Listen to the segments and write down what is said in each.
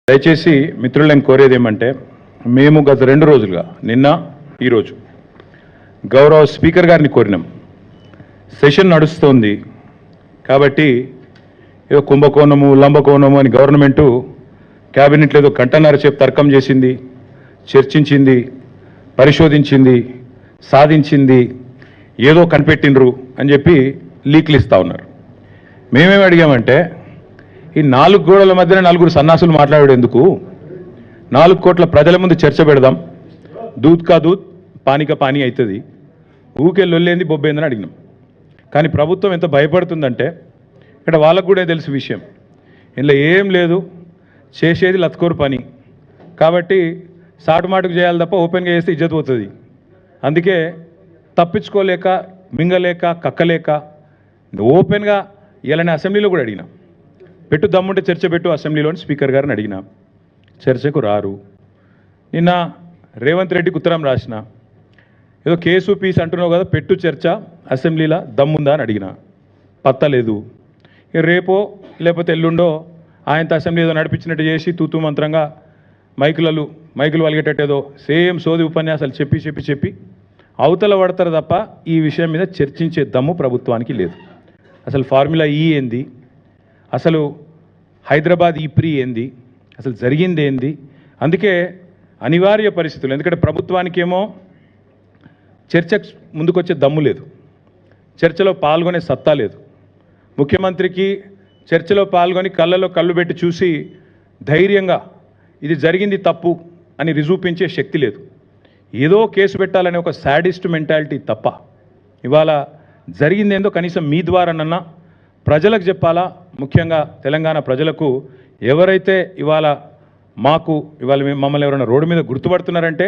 దయచేసి మిత్రులను కోరేది ఏమంటే మేము గత 2 రోజులుగా నిన్న ఈరోజు గౌరవ స్పీకర్ గారిని కోరినాం. సెషన్ నడుస్తోంది కాబట్టి ఏదో కుంభకోణము లంబకోణము అని గవర్నమెంటు క్యాబినెట్లో ఏదో గంటన్నర సేపు తర్కం చేసింది, చర్చించింది, పరిశోధించింది, సాధించింది, ఏదో కనిపెట్టినరు అని చెప్పి లీక్లు ఇస్తూ ఉన్నారు. మేమేమి అడిగామంటే ఈ 4 గోడల మధ్యన 4 సన్నాసులు మాట్లాడేందుకు 4 కోట్ల ప్రజల ముందు చర్చ పెడదాం, దూద్ కా దూద్ పానీ కా పానీ అవుతుంది, ఊకే లొల్లేంది బొబ్బేందని అడిగినాం. కానీ ప్రభుత్వం ఎంత భయపడుతుందంటే ఇక్కడ వాళ్ళకు కూడా తెలుసు విషయం, ఇందులో ఏం లేదు, చేసేది లత్కోరు పని కాబట్టి సాటుమాటుకు చేయాలి తప్ప ఓపెన్గా చేస్తే ఇజ్జత్ పోతుంది. అందుకే తప్పించుకోలేక మింగలేక కక్కలేక ఓపెన్గా ఇలానే అసెంబ్లీలో కూడా అడిగినా, పెట్టు దమ్ముంటే చర్చ పెట్టు అసెంబ్లీలోని స్పీకర్ గారిని అడిగినా, చర్చకు రారు. నిన్న రేవంత్ రెడ్డికి ఉత్తరం రాసిన, ఏదో కేసు పీస్ అంటున్నావు కదా, పెట్టు చర్చ అసెంబ్లీలో దమ్ముందా అని అడిగిన, పత్తలేదు. రేపో లేకపోతే ఎల్లుండో ఆయనతో అసెంబ్లీ ఏదో నడిపించినట్టు చేసి తూతూ మంత్రంగా మైకులు వలిగేటట్టేదో సేమ్ సోది ఉపన్యాసాలు చెప్పి అవతల పడతారు తప్ప ఈ విషయం మీద చర్చించే దమ్ము ప్రభుత్వానికి లేదు. అసలు ఫార్ములా ఈ ఏంది, అసలు హైదరాబాద్ ఈ ప్రీ ఏంది, అసలు జరిగింది ఏంది. అందుకే అనివార్య పరిస్థితులు, ఎందుకంటే ప్రభుత్వానికేమో చర్చకు ముందుకొచ్చే దమ్ము లేదు, చర్చలో పాల్గొనే సత్తా లేదు, ముఖ్యమంత్రికి చర్చలో పాల్గొని కళ్ళలో కళ్ళు పెట్టి చూసి ధైర్యంగా ఇది జరిగింది తప్పు అని రుజువుపించే శక్తి లేదు. ఏదో కేసు పెట్టాలనే ఒక సాడిస్ట్ మెంటాలిటీ తప్ప ఇవాళ జరిగిందేందో కనీసం మీ ద్వారానన్నా ప్రజలకు చెప్పాలా. ముఖ్యంగా తెలంగాణ ప్రజలకు ఎవరైతే ఇవాళ మమ్మల్ని ఎవరైనా రోడ్డు మీద గుర్తుపడుతున్నారంటే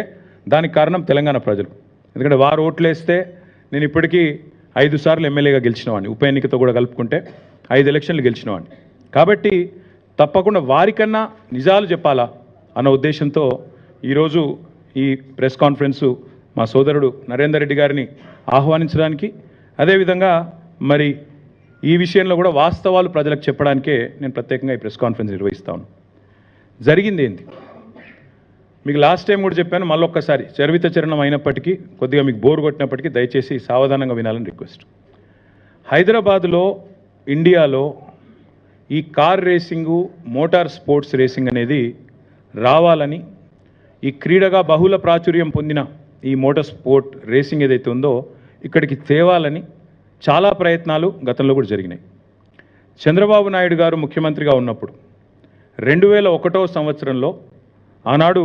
దానికి కారణం తెలంగాణ ప్రజలు. ఎందుకంటే వారు ఓట్లేస్తే నేను ఇప్పటికీ 5 సార్లు ఎమ్మెల్యేగా గెలిచినవాడిని, ఉప ఎన్నికతో కూడా కలుపుకుంటే 5 ఎలక్షన్లు గెలిచినవాడిని. కాబట్టి తప్పకుండా వారికన్నా నిజాలు చెప్పాలా అన్న ఉద్దేశంతో ఈరోజు ఈ ప్రెస్ కాన్ఫరెన్సు మా సోదరుడు నరేందర్ రెడ్డి గారిని ఆహ్వానించడానికి, అదేవిధంగా మరి ఈ విషయంలో కూడా వాస్తవాలు ప్రజలకు చెప్పడానికే నేను ప్రత్యేకంగా ఈ ప్రెస్ కాన్ఫరెన్స్ నిర్వహిస్తాను. జరిగింది ఏంటి మీకు లాస్ట్ టైం కూడా చెప్పాను, మళ్ళొక్కసారి చరివిత చరణం అయినప్పటికీ కొద్దిగా మీకు బోర్ కొట్టినప్పటికీ దయచేసి సావధానంగా వినాలని రిక్వెస్ట్. హైదరాబాదులో ఇండియాలో ఈ car racing, motor sports racing అనేది రావాలని, ఈ క్రీడగా బహుళ ప్రాచుర్యం పొందిన ఈ మోటార్ స్పోర్ట్ రేసింగ్ ఏదైతే ఉందో ఇక్కడికి తేవాలని చాలా ప్రయత్నాలు గతంలో కూడా జరిగినాయి. చంద్రబాబు నాయుడు గారు ముఖ్యమంత్రిగా ఉన్నప్పుడు 2001వ సంవత్సరంలో ఆనాడు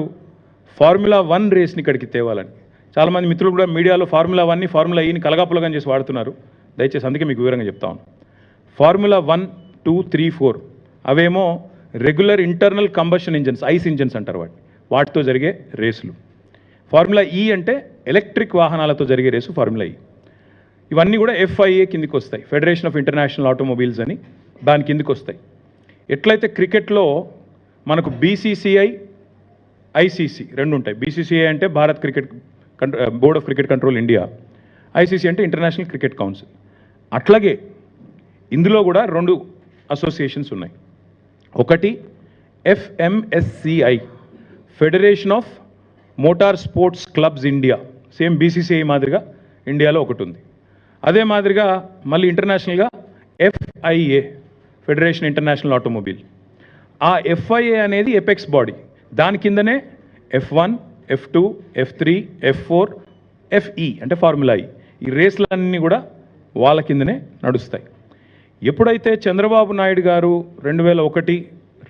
ఫార్ములా 1 రేస్ని ఇక్కడికి తేవాలని, చాలామంది మిత్రులు కూడా మీడియాలో ఫార్ములా 1ని ఫార్ములా ఈని కలగాపులగం చేసి వాడుతున్నారు. దయచేసి అందుకే మీకు వివరంగా చెప్తాను. ఫార్ములా 1, 2, 3, 4 అవేమో regular internal combustion engines, ice engines అంటారు వాటితో జరిగే రేసులు. ఫార్ములా ఈ అంటే ఎలక్ట్రిక్ వాహనాలతో జరిగే రేసు ఫార్ములా ఈ. ఇవన్నీ కూడా FIA కిందికి వస్తాయి, ఫెడరేషన్ ఆఫ్ ఇంటర్నేషనల్ ఆటోమొబైల్స్ అని, దాని కిందికి వస్తాయి. ఎట్లయితే క్రికెట్లో మనకు BCCI, ICC 2 ఉంటాయి. BCCI అంటే Bharat cricket board of cricket control India, ICC అంటే ఇంటర్నేషనల్ క్రికెట్ కౌన్సిల్. అట్లాగే ఇందులో కూడా 2 అసోసియేషన్స్ ఉన్నాయి. ఒకటి FMSCI, federation of motor sports clubs India, same BCCI మాదిరిగా ఇండియాలో ఒకటి ఉంది. అదే మాదిరిగా మళ్ళీ ఇంటర్నేషనల్గా FIA, ఫెడరేషన్ ఇంటర్నేషనల్ ఆటోమొబైల్. ఆ FIA అనేది ఎపెక్స్ బాడీ, దాని కిందనే F1, F2, F3, F4, FE అంటే ఫార్ములా ఈ. ఈ రేస్లన్నీ కూడా వాళ్ళ కిందనే నడుస్తాయి. ఎప్పుడైతే చంద్రబాబు నాయుడు గారు 2001,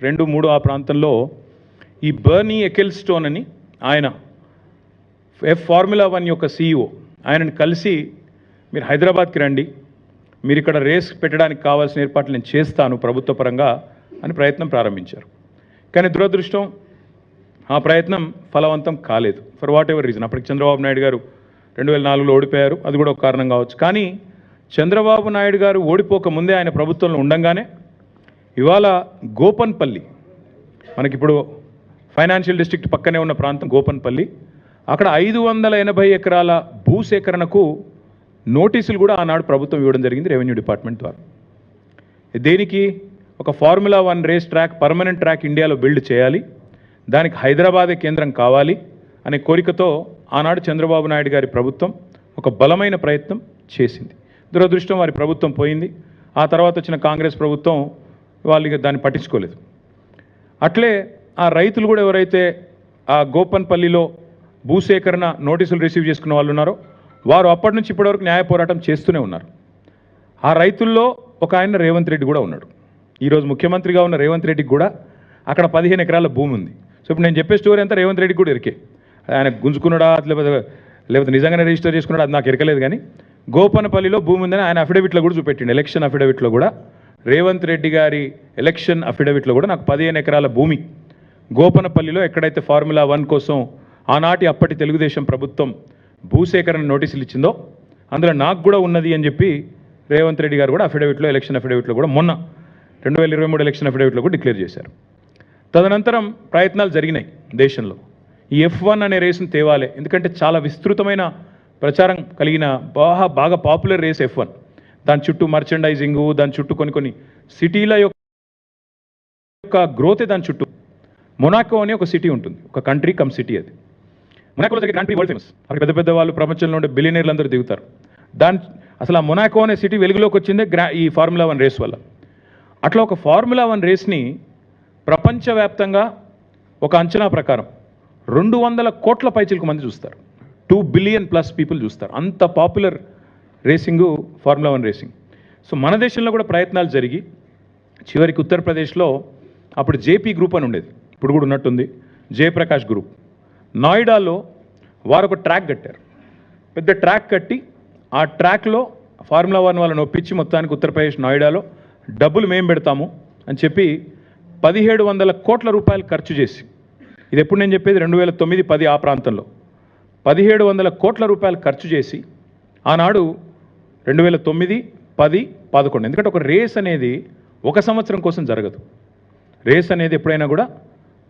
2, 3 ఆ ప్రాంతంలో ఈ బర్నీ ఎకెల్స్టోన్ అని ఆయన ఫార్ములా 1 యొక్క CEO ఆయనను కలిసి మీరు హైదరాబాద్కి రండి, మీరు ఇక్కడ రేస్ పెట్టడానికి కావాల్సిన ఏర్పాట్లు నేను చేస్తాను ప్రభుత్వ పరంగా అని ప్రయత్నం ప్రారంభించారు. కానీ దురదృష్టం ఆ ప్రయత్నం ఫలవంతం కాలేదు, ఫర్ వాట్ ఎవర్ రీజన్. అప్పటికి చంద్రబాబు నాయుడు గారు 2004లో ఓడిపోయారు, అది కూడా ఒక కారణం కావచ్చు. కానీ చంద్రబాబు నాయుడు గారు ఓడిపోక ముందే ఆయన ప్రభుత్వంలో ఉండంగానే ఇవాళ గోపన్పల్లి, మనకిప్పుడు ఫైనాన్షియల్ డిస్ట్రిక్ట్ పక్కనే ఉన్న ప్రాంతం గోపన్పల్లి, అక్కడ 580 ఎకరాల భూసేకరణకు నోటీసులు కూడా ఆనాడు ప్రభుత్వం ఇవ్వడం జరిగింది రెవెన్యూ డిపార్ట్మెంట్ ద్వారా. దేనికి? ఒక formula 1 race track permanent track ఇండియాలో బిల్డ్ చేయాలి, దానికి హైదరాబాదే కేంద్రం కావాలి అనే కోరికతో ఆనాడు చంద్రబాబు నాయుడు గారి ప్రభుత్వం ఒక బలమైన ప్రయత్నం చేసింది. దురదృష్టం వారి ప్రభుత్వం పోయింది. ఆ తర్వాత వచ్చిన కాంగ్రెస్ ప్రభుత్వం వాళ్ళు దాన్ని పట్టించుకోలేదు. అట్లే ఆ రైతులు కూడా ఎవరైతే ఆ గోపన్పల్లిలో భూసేకరణ నోటీసులు రిసీవ్ చేసుకున్న వాళ్ళు ఉన్నారో వారు అప్పటి నుంచి ఇప్పటివరకు న్యాయ పోరాటం చేస్తూనే ఉన్నారు. ఆ రైతుల్లో ఒక ఆయన రేవంత్ రెడ్డి కూడా ఉన్నాడు. ఈరోజు ముఖ్యమంత్రిగా ఉన్న రేవంత్ రెడ్డికి కూడా అక్కడ 15 ఎకరాల భూమి ఉంది. సో ఇప్పుడు నేను చెప్పే స్టోరీ అంతా రేవంత్ రెడ్డికి కూడా ఎరికే. ఆయన గుంజుకున్నాడా లేకపోతే నిజంగానే రిజిస్టర్ చేసుకున్నాడా అది నాకు ఎరకలేదు. కానీ గోపనపల్లిలో భూమి ఉందని ఆయన అఫిడవిట్లో కూడా చూపెట్టిండు. ఎలక్షన్ అఫిడవిట్లో కూడా రేవంత్ రెడ్డి గారి ఎలక్షన్ అఫిడవిట్లో కూడా నాకు 15 ఎకరాల భూమి గోపనపల్లిలో ఎక్కడైతే ఫార్ములా 1 కోసం ఆనాటి అప్పటి తెలుగుదేశం ప్రభుత్వం భూసేకరణ నోటీసులు ఇచ్చిందో అందులో నాకు కూడా ఉన్నది అని చెప్పి రేవంత్ రెడ్డి గారు కూడా అఫిడవిట్లో ఎలక్షన్ అఫిడవిట్లో కూడా మొన్న 2023 ఎలక్షన్ అఫిడవిట్లో కూడా డిక్లేర్ చేశారు. తదనంతరం ప్రయత్నాలు జరిగినాయి దేశంలో. ఈ F1 అనే రేసును తేవాలి, ఎందుకంటే చాలా విస్తృతమైన ప్రచారం కలిగిన బాగా పాపులర్ రేస్ F1. దాని చుట్టూ మర్చెండైజింగు, దాని చుట్టూ కొన్ని సిటీల యొక్క గ్రోతే దాని చుట్టూ. మొనాకో అనే ఒక సిటీ ఉంటుంది, ఒక కంట్రీ కమ్ సిటీ. అది మొనాకోలో జరిగే గ్రాండ్ ప్రీ వరల్డ్ ఫేమస్. అక్కడ పెద్ద వాళ్ళు ప్రపంచంలో ఉండే బిలియనీర్లు అందరూ దిగుతారు. అసలు ఆ మొనాకో అనే సిటీ వెలుగులోకి వచ్చిందే ఈ ఫార్ములా 1 రేస్ వల్ల. అట్లా ఒక ఫార్ములా 1 రేస్ని ప్రపంచవ్యాప్తంగా ఒక అంచనా ప్రకారం 200 కోట్ల పైచిలకు మంది చూస్తారు. 2 బిలియన్ ప్లస్ పీపుల్ చూస్తారు. అంత popular racing formula 1 racing. So మన దేశంలో కూడా ప్రయత్నాలు జరిగి చివరికి ఉత్తరప్రదేశ్లో అప్పుడు జేపీ గ్రూప్ అని ఉండేది, ఇప్పుడు కూడా ఉన్నట్టుంది, జయప్రకాష్ గ్రూప్. నోయిడాలో వారు ఒక ట్రాక్ కట్టారు. పెద్ద ట్రాక్ కట్టి ఆ ట్రాక్లో ఫార్ములా 1 వాళ్ళని ఒప్పించి మొత్తానికి ఉత్తరప్రదేశ్ నోయిడాలో డబ్బులు మేము పెడతాము అని చెప్పి 1700 కోట్ల రూపాయలు ఖర్చు చేసి, ఇది ఎప్పుడు నేను చెప్పేది 2009-10 ఆ ప్రాంతంలో 1700 కోట్ల రూపాయలు ఖర్చు చేసి ఆనాడు 2009, 10, 11. ఎందుకంటే ఒక రేస్ అనేది ఒక సంవత్సరం కోసం జరగదు. రేస్ అనేది ఎప్పుడైనా కూడా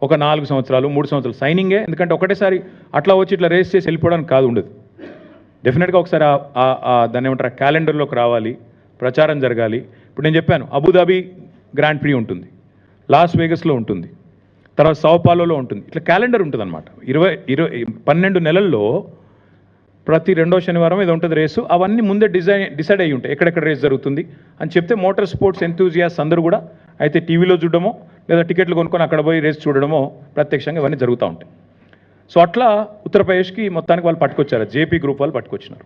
ఒక 4 సంవత్సరాలు 3 సంవత్సరాలు సైనింగే. ఎందుకంటే ఒకటేసారి అట్లా వచ్చి ఇట్లా రేస్ చేసి వెళ్ళిపోవడానికి కాదు, ఉండదు. డెఫినెట్గా ఒకసారి దాన్ని ఏమంటారు క్యాలెండర్లోకి రావాలి, ప్రచారం జరగాలి. ఇప్పుడు నేను చెప్పాను అబుదాబి గ్రాండ్ ప్రీ ఉంటుంది, లాస్ వేగస్లో ఉంటుంది, తర్వాత సౌపాలోలో ఉంటుంది. ఇట్లా క్యాలెండర్ ఉంటుంది అనమాట. 12 నెలల్లో ప్రతి 2వ శనివారం ఏదో ఉంటుంది రేసు. అవన్నీ ముందే డిసైడ్ అయ్యి ఉంటాయి ఎక్కడెక్కడ రేస్ జరుగుతుంది అని చెప్తే మోటార్ స్పోర్ట్స్ ఎంతూజియాస్ అందరూ కూడా అయితే టీవీలో చూడడమో లేదా టికెట్లు కొనుక్కొని అక్కడ పోయి రేస్ చూడడమో ప్రత్యక్షంగా ఇవన్నీ జరుగుతూ ఉంటాయి. సో అట్లా ఉత్తరప్రదేశ్కి మొత్తానికి వాళ్ళు పట్టుకొచ్చారు, జేపీ గ్రూప్ వాళ్ళు పట్టుకొచ్చినారు.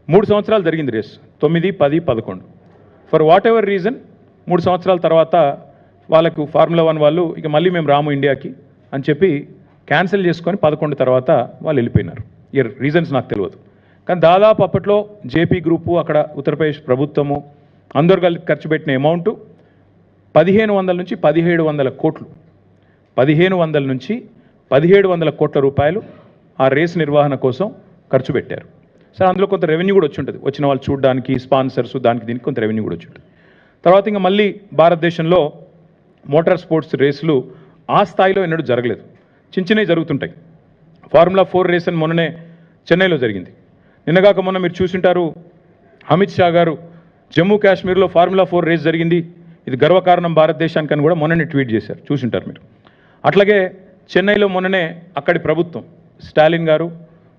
3 సంవత్సరాలు జరిగింది race, 9, 10, 11. For whatever reason 3 సంవత్సరాల తర్వాత వాళ్ళకు ఫార్ములా 1 వాళ్ళు ఇక మళ్ళీ మేము రాము ఇండియాకి అని చెప్పి క్యాన్సిల్ చేసుకొని 11 తర్వాత వాళ్ళు వెళ్ళిపోయినారు. ఈ రీజన్స్ నాకు తెలియదు. కానీ దాదాపు అప్పట్లో జేపీ గ్రూపు అక్కడ ఉత్తరప్రదేశ్ ప్రభుత్వము అందరు కలిసి ఖర్చు పెట్టిన అమౌంట్ 1500 నుంచి 1700 కోట్లు. 1500 నుంచి 1700 కోట్ల రూపాయలు ఆ రేస్ నిర్వహణ కోసం ఖర్చు పెట్టారు. సరే, అందులో కొంత రెవెన్యూ కూడా వచ్చి ఉంటుంది, వచ్చిన వాళ్ళు చూడడానికి, స్పాన్సర్స్, దానికి దీనికి కొంత రెవెన్యూ కూడా వచ్చి ఉంటుంది. తర్వాత ఇంకా మళ్ళీ భారతదేశంలో మోటార్ స్పోర్ట్స్ రేసులు ఆ స్థాయిలో ఎన్నడూ జరగలేదు. చిన్నవి జరుగుతుంటాయి. ఫార్ములా 4 రేస్ అని మొన్ననే చెన్నైలో జరిగింది. నిన్నగాక మొన్న మీరు చూసింటారు, అమిత్ షా గారు జమ్మూ కాశ్మీర్లో ఫార్ములా 4 రేస్ జరిగింది, ఇది గర్వకారణం భారతదేశానికి అని కూడా మొన్ననే ట్వీట్ చేశారు, చూసింటారు మీరు. అట్లాగే చెన్నైలో మొన్ననే అక్కడి ప్రభుత్వం స్టాలిన్ గారు,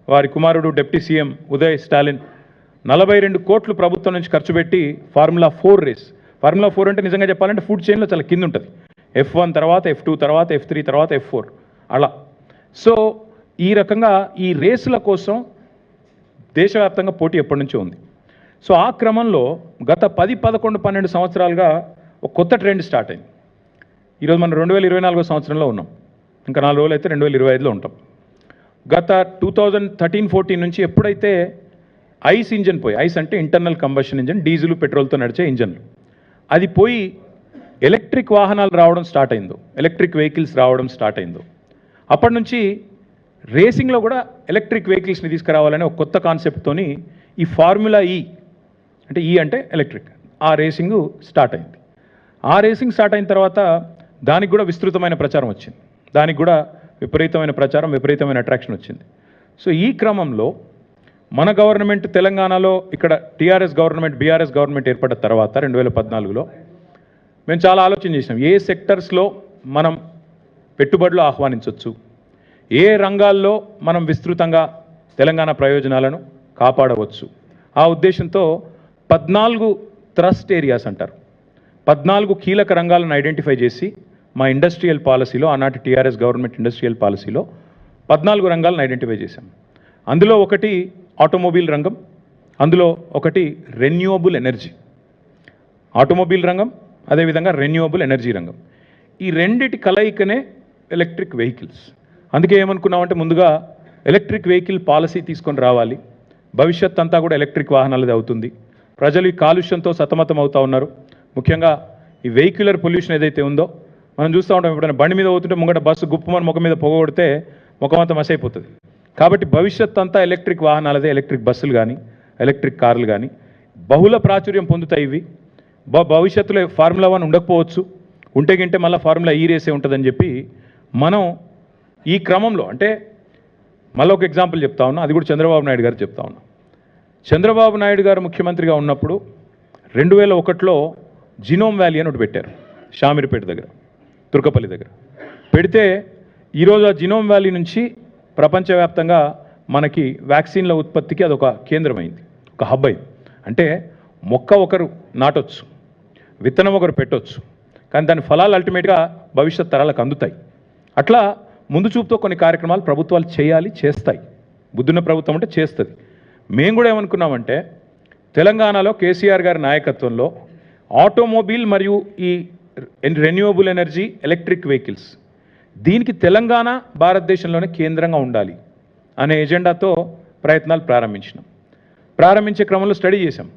వారి కుమారుడు డిప్యూటీ సీఎం ఉదయ్ స్టాలిన్ 42 కోట్లు ప్రభుత్వం నుంచి ఖర్చు పెట్టి ఫార్ములా 4 రేస్. ఫార్ములా 4 అంటే నిజంగా చెప్పాలంటే ఫుడ్ చైన్లో చాలా కింద ఉంటుంది. F1 తర్వాత F2 తర్వాత F3 తర్వాత F4 అలా. సో ఈ రకంగా ఈ రేసుల కోసం దేశవ్యాప్తంగా పోటీ ఎప్పటి నుంచో ఉంది. సో ఆ క్రమంలో గత 10, 11, 12 సంవత్సరాలుగా ఒక కొత్త ట్రెండ్ స్టార్ట్ అయింది. ఈరోజు మనం 2024 సంవత్సరంలో ఉన్నాం. ఇంకా 4 రోజులు అయితే 2025లో ఉంటాం. గత 2013-14 నుంచి ఎప్పుడైతే ఐస్ ఇంజన్ పోయి, ఐస్ అంటే ఇంటర్నల్ కంబషన్ ఇంజన్, డీజిల్ పెట్రోల్తో నడిచే ఇంజన్లు, అది పోయి ఎలక్ట్రిక్ వాహనాలు రావడం స్టార్ట్ అయిందో, ఎలక్ట్రిక్ వెహికల్స్ రావడం స్టార్ట్ అయిందో, అప్పటి నుంచి రేసింగ్లో కూడా ఎలక్ట్రిక్ వెహికల్స్ని తీసుకురావాలనే ఒక కొత్త కాన్సెప్ట్తోని ఈ ఫార్ములా ఈ అంటే ఈ అంటే ఎలక్ట్రిక్, ఆ రేసింగ్ స్టార్ట్ అయింది. ఆ రేసింగ్ స్టార్ట్ అయిన తర్వాత దానికి కూడా విస్తృతమైన ప్రచారం వచ్చింది, దానికి కూడా విపరీతమైన ప్రచారం, విపరీతమైన అట్రాక్షన్ వచ్చింది. సో ఈ క్రమంలో మన గవర్నమెంట్ తెలంగాణలో ఇక్కడ టీఆర్ఎస్ గవర్నమెంట్, బీఆర్ఎస్ గవర్నమెంట్ ఏర్పడిన తర్వాత 2014లో మేము చాలా ఆలోచన చేసినాం. ఏ సెక్టర్స్లో మనం పెట్టుబడులు ఆహ్వానించవచ్చు, ఏ రంగాల్లో మనం విస్తృతంగా తెలంగాణ ప్రయోజనాలను కాపాడవచ్చు. ఆ ఉద్దేశంతో 14 థ్రస్ట్ ఏరియాస్ అంటారు, 14 కీలక రంగాలను ఐడెంటిఫై చేసి మా ఇండస్ట్రియల్ పాలసీలో, ఆనాటి టీఆర్ఎస్ గవర్నమెంట్ ఇండస్ట్రియల్ పాలసీలో 14 రంగాలను ఐడెంటిఫై చేశాం. అందులో ఒకటి ఆటోమొబైల్ రంగం, అందులో ఒకటి రెన్యూవబుల్ ఎనర్జీ. ఆటోమొబైల్ రంగం, అదేవిధంగా రెన్యూవబుల్ ఎనర్జీ రంగం. ఈ రెండిటి కలయికనే ఎలక్ట్రిక్ వెహికల్స్. అందుకే ఏమనుకున్నామంటే ముందుగా ఎలక్ట్రిక్ వెహికల్ పాలసీ తీసుకొని రావాలి. భవిష్యత్ అంతా కూడా ఎలక్ట్రిక్ వాహనాలది అవుతుంది. ప్రజలు ఈ కాలుష్యంతో సతమతం అవుతూ ఉన్నారు. ముఖ్యంగా ఈ వెహిక్యులర్ పొల్యూషన్ ఏదైతే ఉందో మనం చూస్తూ ఉంటాం. ఎప్పుడైనా బండి మీద పోతుంటే ముంగట బస్సు గుప్పమని ముఖం మీద పొగొడితే ముఖమంతా మసైపోతుంది. కాబట్టి భవిష్యత్ అంతా ఎలక్ట్రిక్ వాహనాలదే. ఎలక్ట్రిక్ బస్సులు కానీ ఎలక్ట్రిక్ కార్లు కానీ బహుళ ప్రాచుర్యం పొందుతాయి. ఇవి భవిష్యత్తులో ఫార్ములా 1 ఉండకపోవచ్చు, ఉంటే గింటే మళ్ళీ ఫార్ములా ఈ రేసే ఉంటుందని చెప్పి మనం ఈ క్రమంలో, అంటే మళ్ళీ ఒక ఎగ్జాంపుల్ చెప్తా ఉన్నా, అది కూడా చంద్రబాబు నాయుడు గారు చెప్తా ఉన్నా. చంద్రబాబు నాయుడు గారు ముఖ్యమంత్రిగా ఉన్నప్పుడు 2001లో జినోమ్ వ్యాలీ అని ఒకటి పెట్టారు, షామీర్పేట దగ్గర, తుర్కపల్లి దగ్గర పెడితే ఈరోజు ఆ జినోమ్ వ్యాలీ నుంచి ప్రపంచవ్యాప్తంగా మనకి వ్యాక్సిన్ల ఉత్పత్తికి అదొక కేంద్రమైంది, ఒక హబ్ అయింది. అంటే మొక్క ఒకరు నాటొచ్చు, విత్తనం ఒకరు పెట్టొచ్చు, కానీ దాని ఫలాలు అల్టిమేట్గా భవిష్యత్ తరాలకు అందుతాయి. అట్లా ముందు చూపుతో కొన్ని కార్యక్రమాలు ప్రభుత్వాలు చేయాలి, చేస్తాయి. బుద్ధున్న ప్రభుత్వం అంటే చేస్తుంది. మేము కూడా ఏమనుకున్నామంటే తెలంగాణలో కేసీఆర్ గారి నాయకత్వంలో ఆటోమొబైల్ మరియు ఈ రెన్యూవబుల్ ఎనర్జీ ఎలక్ట్రిక్ వెహికల్స్, దీనికి తెలంగాణ భారతదేశంలోనే కేంద్రంగా ఉండాలి అనే ఎజెండాతో ప్రయత్నాలు ప్రారంభించినాం. ప్రారంభించే క్రమంలో స్టడీ చేశాం.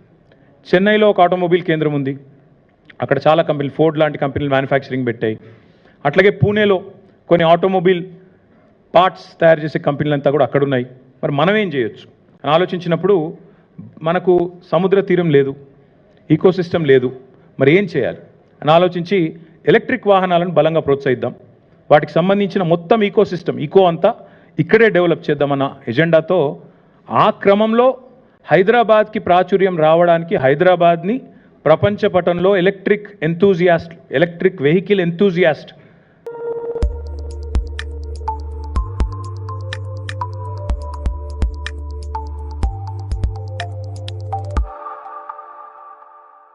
చెన్నైలో ఒక ఆటోమొబైల్ కేంద్రం ఉంది, అక్కడ చాలా కంపెనీలు, ఫోర్డ్ లాంటి కంపెనీలు మ్యానుఫ్యాక్చరింగ్ పెట్టాయి. అట్లాగే పూణేలో కొన్ని ఆటోమొబైల్ పార్ట్స్ తయారు చేసే కంపెనీలంతా కూడా అక్కడ ఉన్నాయి. మరి మనం ఏం చేయొచ్చు అని ఆలోచించినప్పుడు మనకు సముద్ర తీరం లేదు, ఈకోసిస్టమ్ లేదు, మరి ఏం చేయాలి అని ఆలోచించి ఎలక్ట్రిక్ వాహనాలను బలంగా ప్రోత్సహిద్దాం, వాటికి సంబంధించిన మొత్తం ఈకోసిస్టమ్ అంతా ఇక్కడే డెవలప్ చేద్దామన్న ఎజెండాతో ఆ క్రమంలో హైదరాబాద్కి ప్రాచుర్యం రావడానికి, హైదరాబాద్ని ప్రపంచ పటంలో ఎలక్ట్రిక్ వెహికల్ ఎంతూజియాస్ట్